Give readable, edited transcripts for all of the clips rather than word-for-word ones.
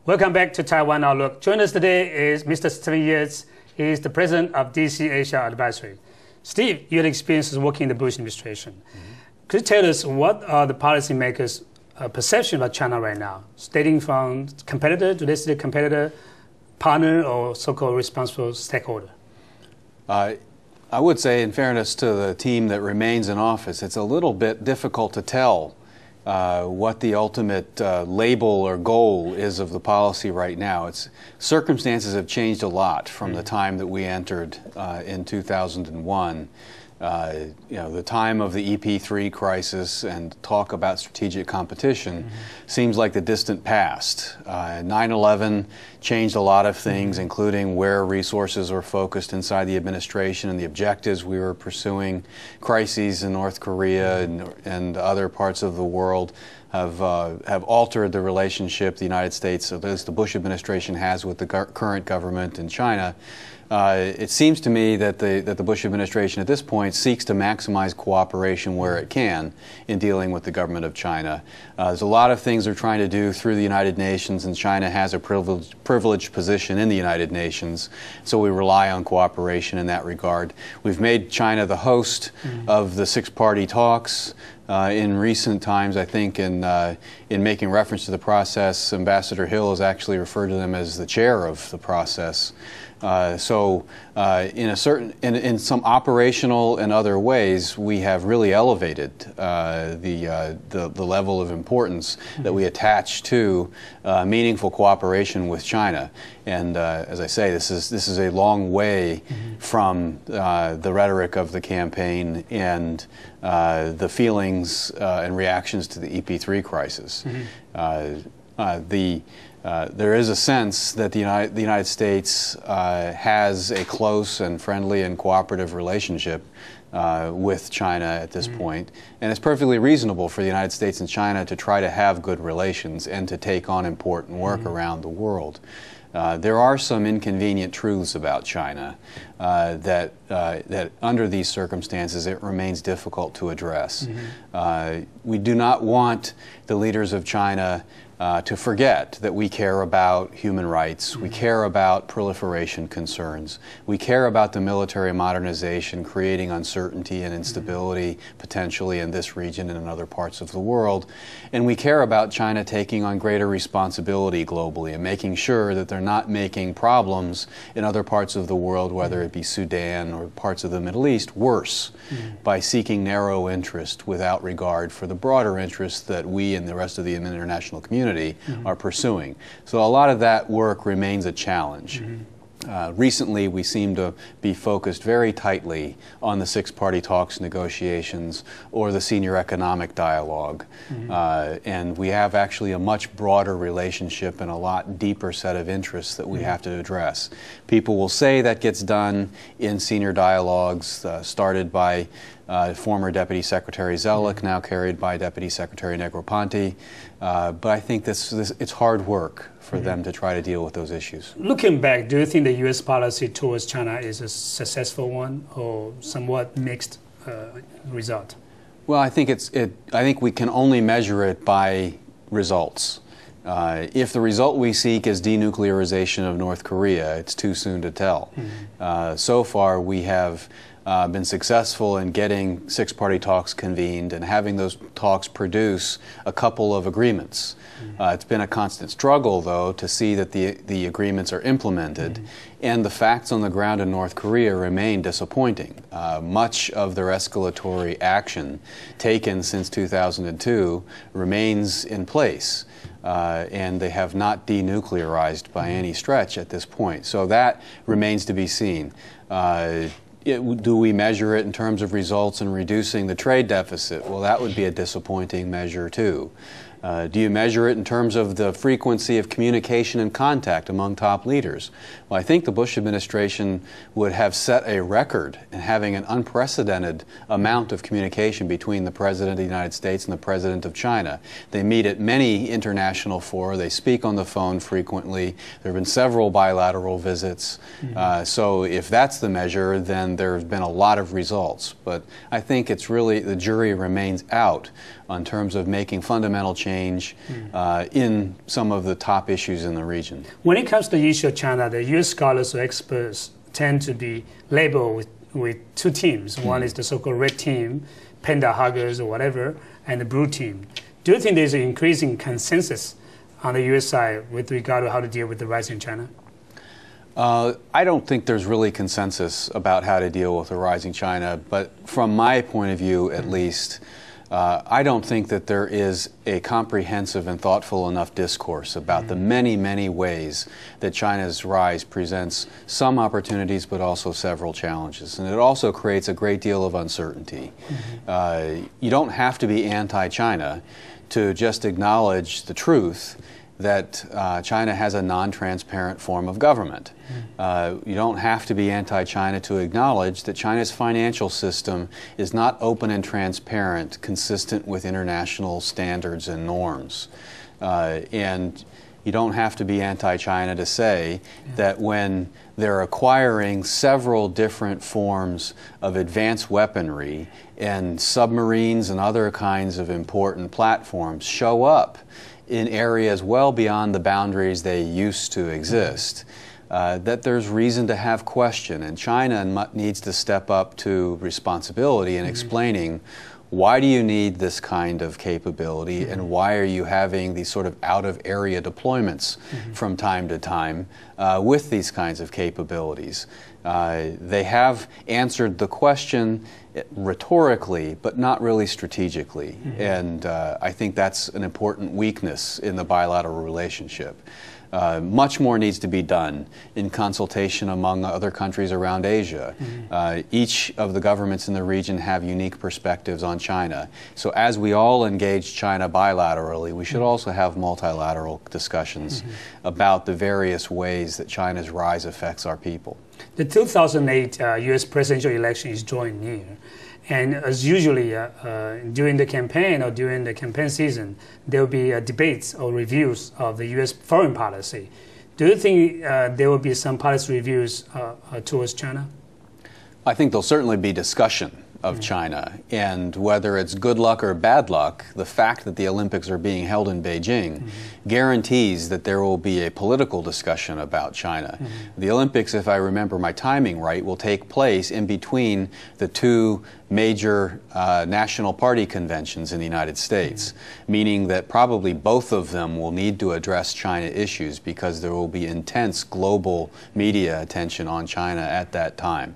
Welcome back to Taiwan Outlook. Joining us today is Mr. Steve Yates. He is the president of DC Asia Advisery. Steve, you had experiences working in the Bush administration. Could you tell us what are the policymakers' perception about China right now? Stating from competitor, do they see a competitor, partner, or so-called responsible stakeholder? I would say, in fairness to the team that remains in office, it's a little bit difficult to tell what the ultimate label or goal is of the policy right now. Circumstances have changed a lot from the time that we entered in 2001. The time of the EP3 crisis and talk about strategic competition seems like the distant past. 9/11 changed a lot of things, including where resources were focused inside the administration and the objectives we were pursuing. Crises in North Korea and other parts of the world have altered the relationship the United States, at least the Bush administration, has with the current government in China. It seems to me that the Bush administration at this point seeks to maximize cooperation where it can in dealing with the government of China. There's a lot of things they're trying to do through the United Nations, and China has a privileged position in the United Nations, so we rely on cooperation in that regard. We've made China the host of the six-party talks. In recent times, I think in making reference to the process, Ambassador Hill has actually referred to them as the chair of the process. In some operational and other ways, we have really elevated the level of importance that we attach to meaningful cooperation with China. And as I say, this is a long way from the rhetoric of the campaign and the feelings and reactions to the EP3 crisis. There is a sense that the United States has a close and friendly and cooperative relationship with China at this point, and it's perfectly reasonable for the United States and China to try to have good relations and to take on important work around the world. There are some inconvenient truths about China that under these circumstances it remains difficult to address. We do not want the leaders of China to forget that we care about human rights, we care about proliferation concerns, we care about the military modernization creating uncertainty and instability potentially in this region and in other parts of the world, and we care about China taking on greater responsibility globally and making sure that they're not making problems in other parts of the world, whether it be Sudan or parts of the Middle East, worse by seeking narrow interest without regard for the broader interests that we and the rest of the international community are pursuing. So a lot of that work remains a challenge. Recently, we seem to be focused very tightly on the six-party talks negotiations or the senior economic dialogue. And we have actually a much broader relationship and a lot deeper set of interests that we have to address. People will say that gets done in senior dialogues started by former Deputy Secretary Zellick, now carried by Deputy Secretary Negroponte. But I think it's hard work for them to try to deal with those issues. Looking back, do you think the U.S. policy towards China is a successful one or somewhat mixed result? Well, I think I think we can only measure it by results. If the result we seek is denuclearization of North Korea, it's too soon to tell. So far, we have been successful in getting six-party talks convened and having those talks produce a couple of agreements. It's been a constant struggle, though, to see that the agreements are implemented, and the facts on the ground in North Korea remain disappointing. Much of their escalatory action taken since 2002 remains in place. And they have not denuclearized by any stretch at this point. So that remains to be seen. Do we measure it in terms of results in reducing the trade deficit? Well, that would be a disappointing measure, too. Do you measure it in terms of the frequency of communication and contact among top leaders? Well, I think the Bush administration would have set a record in having an unprecedented amount of communication between the President of the United States and the President of China. They meet at many international fora. They speak on the phone frequently. There have been several bilateral visits. So if that's the measure, then there have been a lot of results. But I think it's really, the jury remains out in terms of making fundamental changes exchange in some of the top issues in the region. When it comes to the issue of China, the U.S. scholars or experts tend to be labeled with two teams. One is the so-called red team, panda huggers or whatever, and the blue team. Do you think there's an increasing consensus on the U.S. side with regard to how to deal with the rise in China? I don't think there's really consensus about how to deal with the rising China, but from my point of view, at least, I don't think that there is a comprehensive and thoughtful enough discourse about the many, many ways that China's rise presents some opportunities but also several challenges. And it also creates a great deal of uncertainty. You don't have to be anti-China to just acknowledge the truth that China has a non-transparent form of government. You don't have to be anti-China to acknowledge that China's financial system is not open and transparent, consistent with international standards and norms. And you don't have to be anti-China to say that when they're acquiring several different forms of advanced weaponry and submarines and other kinds of important platforms show up in areas well beyond the boundaries they used to exist, that there's reason to have question. And China needs to step up to responsibility in explaining, why do you need this kind of capability and why are you having these sort of out-of-area deployments from time to time with these kinds of capabilities? They have answered the question rhetorically, but not really strategically. And I think that's an important weakness in the bilateral relationship. Much more needs to be done in consultation among other countries around Asia. Each of the governments in the region have unique perspectives on China. So as we all engage China bilaterally, we should also have multilateral discussions about the various ways that China's rise affects our people. The 2008 U.S. presidential election is drawing near. And as usually during the campaign or during the campaign season, there will be debates or reviews of the U.S. foreign policy. Do you think there will be some policy reviews towards China? I think there'll certainly be discussion of China, and whether it's good luck or bad luck, the fact that the Olympics are being held in Beijing guarantees that there will be a political discussion about China. The Olympics, if I remember my timing right, will take place in between the two major national party conventions in the United States, meaning that probably both of them will need to address China issues because there will be intense global media attention on China at that time.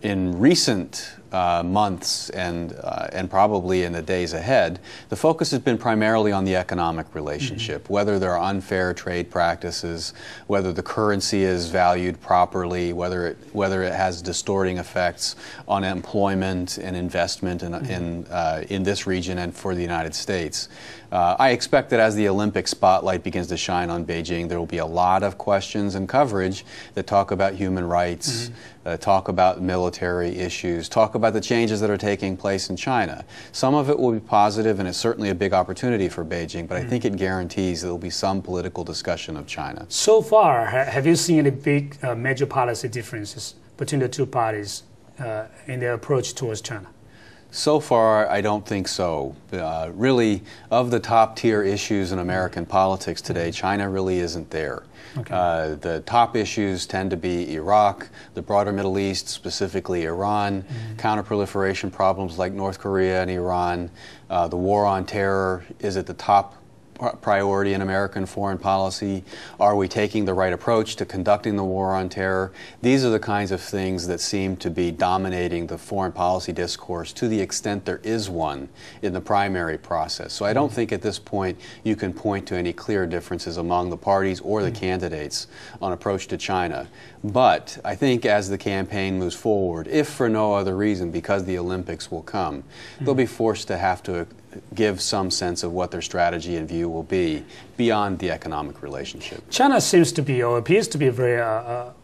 In recent months and probably in the days ahead, the focus has been primarily on the economic relationship, whether there are unfair trade practices, whether the currency is valued properly, whether it has distorting effects on employment and investment in this region and for the United States. I expect that as the Olympic spotlight begins to shine on Beijing, there will be a lot of questions and coverage that talk about human rights, talk about military issues, talk about the changes that are taking place in China. Some of it will be positive, and it's certainly a big opportunity for Beijing, but I think it guarantees there will be some political discussion of China. So far, have you seen any big major policy differences between the two parties in their approach towards China? So far, I don't think so. Really, of the top-tier issues in American politics today, China really isn't there. Okay. The top issues tend to be Iraq, the broader Middle East, specifically Iran, counterproliferation problems like North Korea and Iran. The war on terror is at the top priority in American foreign policy. Are we taking the right approach to conducting the war on terror? These are the kinds of things that seem to be dominating the foreign policy discourse to the extent there is one in the primary process. So I don't think at this point you can point to any clear differences among the parties or the candidates on approach to China. But I think as the campaign moves forward, if for no other reason because the Olympics will come, they'll be forced to have to give some sense of what their strategy and view will be beyond the economic relationship. China seems to be, or appears to be, very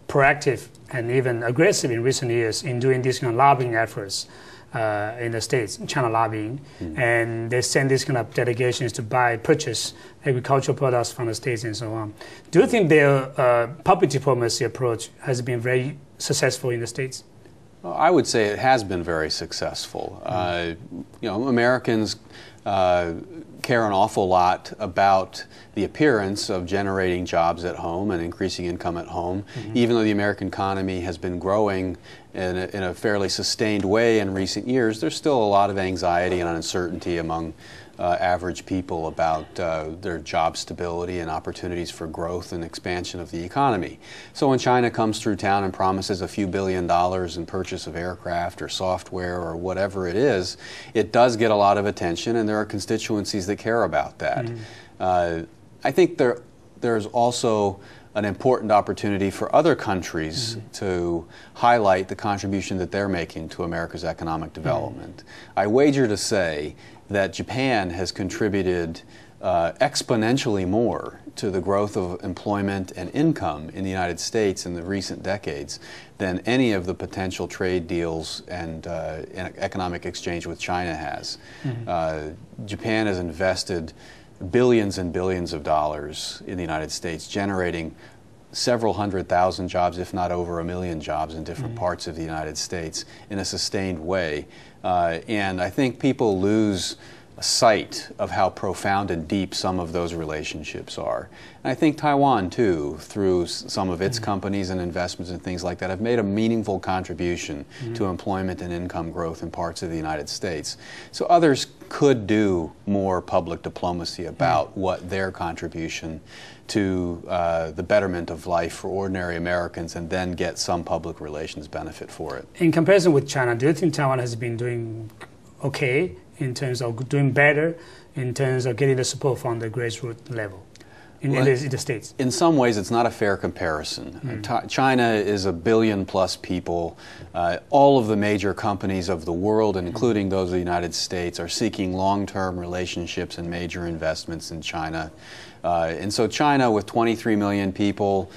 proactive and even aggressive in recent years in doing these kind of lobbying efforts in the States, China lobbying, and they send these kind of delegations to purchase agricultural products from the States and so on. Do you think their public diplomacy approach has been very successful in the States? Well, I would say it has been very successful. Americans care an awful lot about the appearance of generating jobs at home and increasing income at home. Even though the American economy has been growing in a fairly sustained way in recent years, there's still a lot of anxiety and uncertainty among average people about their job stability and opportunities for growth and expansion of the economy. So when China comes through town and promises a few $1 billion in purchase of aircraft or software or whatever it is, it does get a lot of attention, and there are constituencies that care about that. I think there's also an important opportunity for other countries to highlight the contribution that they're making to America's economic development. I wager to say that Japan has contributed exponentially more to the growth of employment and income in the United States in the recent decades than any of the potential trade deals and economic exchange with China has. Japan has invested billions and billions of dollars in the United States, generating several 100,000 jobs, if not over 1 million jobs in different parts of the United States in a sustained way. And I think people lose sight of how profound and deep some of those relationships are. And I think Taiwan, too, through some of its companies and investments and things like that, have made a meaningful contribution to employment and income growth in parts of the United States. So others could do more public diplomacy about what their contribution to the betterment of life for ordinary Americans, and then get some public relations benefit for it. In comparison with China, do you think Taiwan has been doing okay in terms of doing better, in terms of getting the support from the grassroots level in the States? In some ways, it's not a fair comparison. China is 1 billion plus people. All of the major companies of the world, including those of the United States, are seeking long-term relationships and major investments in China. And so China, with 23 million people,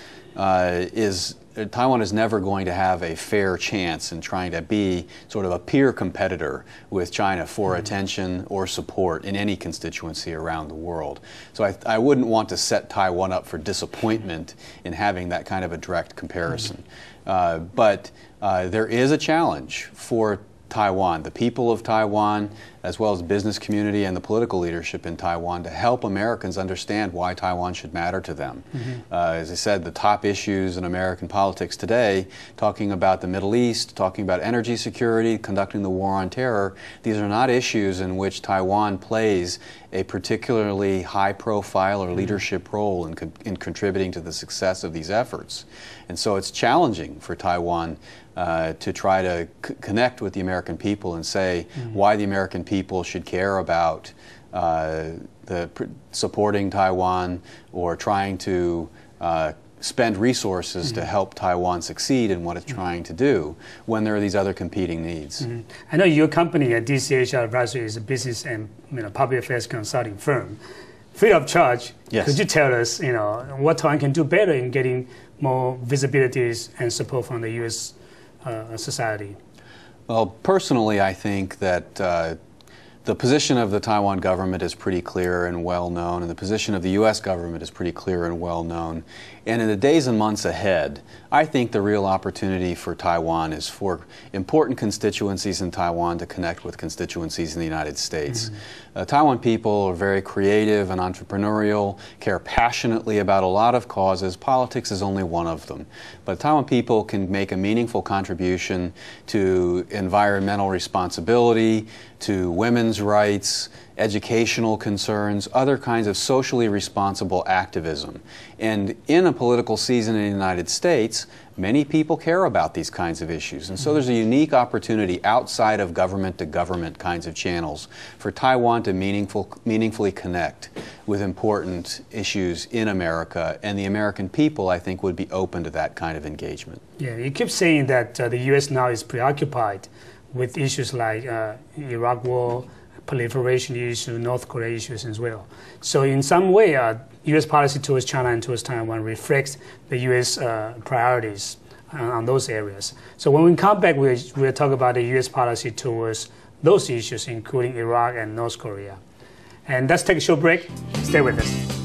Taiwan is never going to have a fair chance in trying to be sort of a peer competitor with China for attention or support in any constituency around the world. So I wouldn't want to set Taiwan up for disappointment in having that kind of a direct comparison. But there is a challenge for Taiwan, the people of Taiwan, as well as the business community and the political leadership in Taiwan, to help Americans understand why Taiwan should matter to them. As I said, the top issues in American politics today, talking about the Middle East, talking about energy security, conducting the war on terror, these are not issues in which Taiwan plays a particularly high profile or leadership role in contributing to the success of these efforts. And so it's challenging for Taiwan to try to connect with the American people and say why the American people should care about supporting Taiwan or trying to spend resources to help Taiwan succeed in what it's trying to do when there are these other competing needs. I know your company at DC Asia Advisery is a business and public affairs consulting firm. Free of charge, could you tell us what Taiwan can do better in getting more visibilities and support from the U.S. society? Well, personally, I think that the position of the Taiwan government is pretty clear and well known, and the position of the U.S. government is pretty clear and well known. And in the days and months ahead, I think the real opportunity for Taiwan is for important constituencies in Taiwan to connect with constituencies in the United States. Taiwan people are very creative and entrepreneurial, care passionately about a lot of causes. Politics is only one of them. But Taiwan people can make a meaningful contribution to environmental responsibility, to women's rights, educational concerns, other kinds of socially responsible activism. And in a political season in the United States, many people care about these kinds of issues. And so there's a unique opportunity outside of government-to-government kinds of channels for Taiwan to meaningfully connect with important issues in America. And the American people, I think, would be open to that kind of engagement. Yeah, you keep saying that the U.S. now is preoccupied with issues like Iraq war, proliferation issues, North Korea issues as well. So in some way, U.S. policy towards China and towards Taiwan reflects the U.S. priorities on those areas. So when we come back, we'll talk about the U.S. policy towards those issues, including Iraq and North Korea. And let's take a short break. Stay with us.